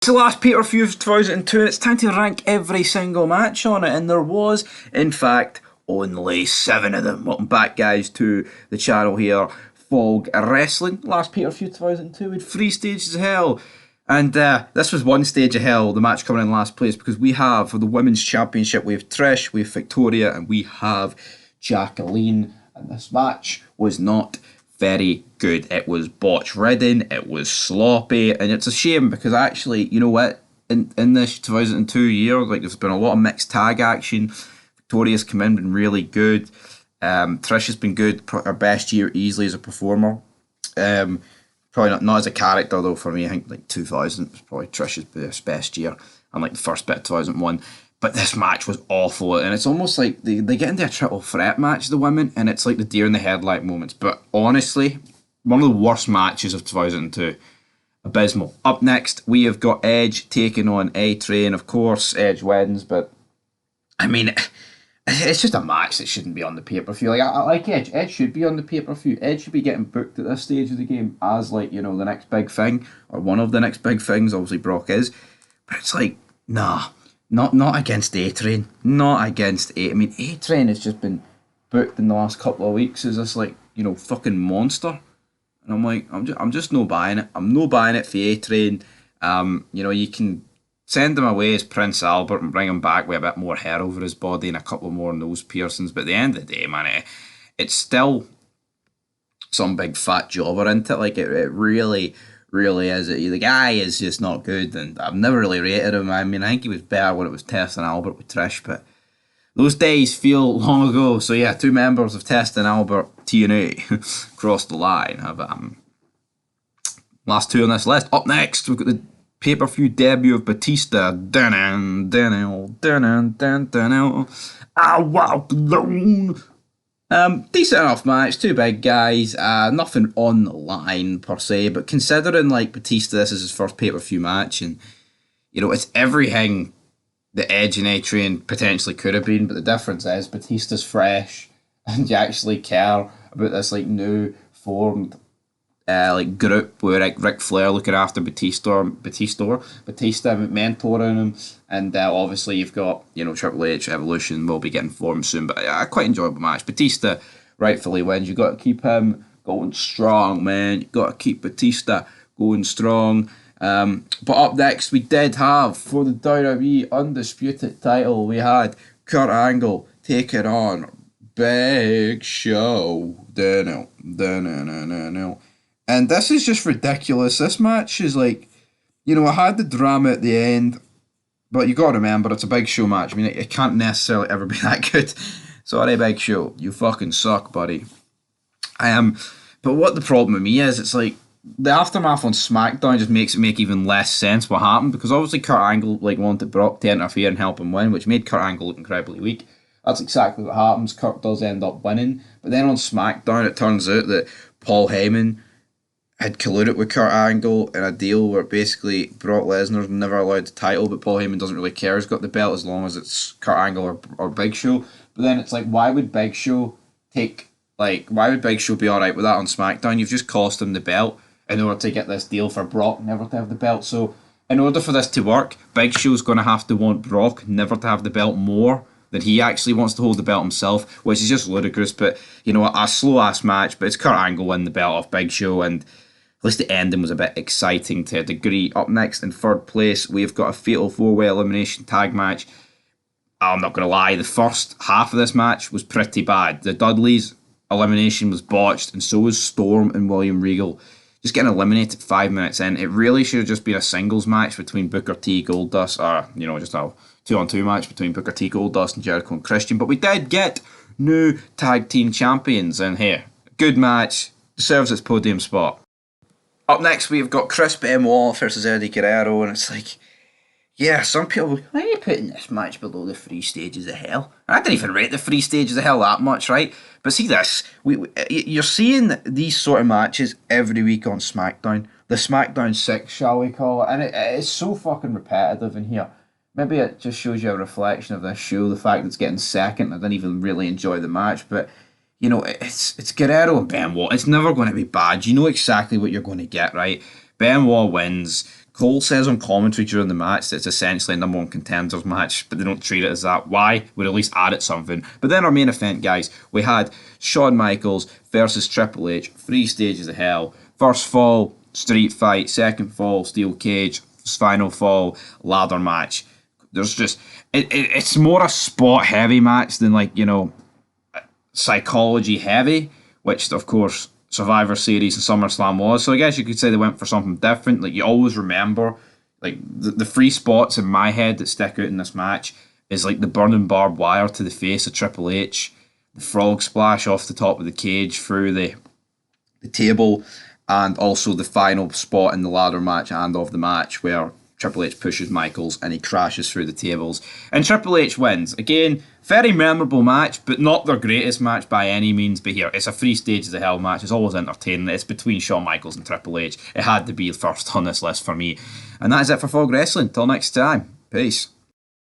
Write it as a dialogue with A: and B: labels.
A: It's the last pay-per-view of 2002 and it's time to rank every single match on it, and there was, in fact, only 7 of them. Welcome back, guys, to the channel here. Fog Wrestling, last pay-per-view 2002 with 3 stages of hell. And this was one stage of hell, the match coming in last place, because we have, for the Women's Championship, we have Trish, we have Victoria, and we have Jacqueline. And this match was not very good. It was botch ridden, it was sloppy, and it's a shame because actually, you know what, in this 2002 year, like, there's been a lot of mixed tag action. Victoria's come in, been really good. Trish has been good, her best year easily as a performer. Probably not as a character though for me. I think like 2000 was probably Trish's best year, and like the first bit of 2001. But this match was awful, and it's almost like they get into a triple threat match, the women, and it's like the deer in the headlight moments. But honestly, one of the worst matches of 2002. Abysmal. Up next, we have got Edge taking on A-Train. Of course, Edge wins, but I mean, it's just a match that shouldn't be on the pay-per-view. Like, I like Edge. Edge should be on the pay-per-view. Edge should be getting booked at this stage of the game as, like, you know, the next big thing, or one of the next big things. Obviously, Brock is. But it's like, nah. Not against A-Train. Not against A. I mean, A-Train has just been booked in the last couple of weeks as this, like, you know, fucking monster. And I'm like, I'm just no buying it. I'm no buying it for A-Train. You know, you can send him away as Prince Albert and bring him back with a bit more hair over his body and a couple more nose piercings. But at the end of the day, man, it's still some big fat jobber, isn't it? Like, it really is. The guy is just not good, and I've never really rated him. I mean, I think he was better when it was Test and Albert with Trish, but those days feel long ago. So yeah, 2 members of Test and Albert TNA crossed the line. Last 2 on this list. Up next, we've got the pay-per-view debut of Batista. I walk alone. Decent enough match, 2 big guys, nothing on the line per se, but considering, like, Batista, this is his first pay-per-view match, and, you know, it's everything the Edge and A-Train potentially could have been, but the difference is Batista's fresh, and you actually care about this, like, new formed like, group with Ric Flair looking after Batista mentoring him, and obviously you've got, you know, Triple H Evolution will be getting formed soon, but a quite enjoyable match. Batista rightfully wins. You got to keep him going strong, man. You got to keep Batista going strong. But up next, we did have, for the WWE Undisputed title, we had Kurt Angle taking on Big Show. And this is just ridiculous. This match is like, you know, I had the drama at the end, but you got to remember, it's a Big Show match. I mean, it can't necessarily ever be that good. Sorry, Big Show. You fucking suck, buddy. But what the problem with me is, it's like, the aftermath on SmackDown just makes it make even less sense what happened, because obviously Kurt Angle, like, wanted Brock to interfere and help him win, which made Kurt Angle look incredibly weak. That's exactly what happens. Kurt does end up winning. But then on SmackDown, it turns out that Paul Heyman had colluded with Kurt Angle in a deal where basically Brock Lesnar's never allowed the title, but Paul Heyman doesn't really care. He's got the belt as long as it's Kurt Angle or Big Show. But then it's like, why would Big Show be alright with that on SmackDown? You've just cost him the belt in order to get this deal for Brock never to have the belt. So in order for this to work, Big Show's going to have to want Brock never to have the belt more than he actually wants to hold the belt himself, which is just ludicrous. But, you know, a slow-ass match, but it's Kurt Angle winning the belt off Big Show, and at least the ending was a bit exciting to a degree. Up next, in 3rd place, we've got a Fatal 4-Way Elimination Tag match. I'm not going to lie, the first half of this match was pretty bad. The Dudleys' elimination was botched, and so was Storm and William Regal. Just getting eliminated 5 minutes in. It really should have just been a singles match between Booker T, Goldust, or, you know, just a 2-on-2 match between Booker T, Goldust, and Jericho and Christian. But we did get new tag team champions, and here, good match, deserves its podium spot. Up next, we've got Chris Benoit versus Eddie Guerrero, and it's like, yeah, some people, why are you putting this match below the 3 stages of hell? I didn't even rate the 3 stages of hell that much, right? But see this, you're seeing these sort of matches every week on SmackDown. The SmackDown 6, shall we call it? And it's so fucking repetitive in here. Maybe it just shows you a reflection of this show, the fact that it's getting second. I didn't even really enjoy the match, but you know, it's Guerrero and Benoit. It's never going to be bad. You know exactly what you're going to get, right? Benoit wins, Cole says on commentary during the match that it's essentially a number one contenders match, but they don't treat it as that. Why? We'd at least add it something. But then our main event, guys, we had Shawn Michaels versus Triple H, 3 stages of hell. First fall, street fight. Second fall, steel cage. Final fall, ladder match. There's just... It's more a spot heavy match than, like, you know, psychology heavy, which, of course, Survivor Series and SummerSlam was. So I guess you could say they went for something different. Like, you always remember, like, the 3 spots in my head that stick out in this match is, like, the burning barbed wire to the face of Triple H, the frog splash off the top of the cage through the table, and also the final spot in the ladder match and of the match where Triple H pushes Michaels and he crashes through the tables. And Triple H wins. Again, very memorable match, but not their greatest match by any means. But here, it's a 3 stages of hell match. It's always entertaining. It's between Shawn Michaels and Triple H. It had to be first on this list for me. And that is it for Fog Wrestling. Till next time. Peace.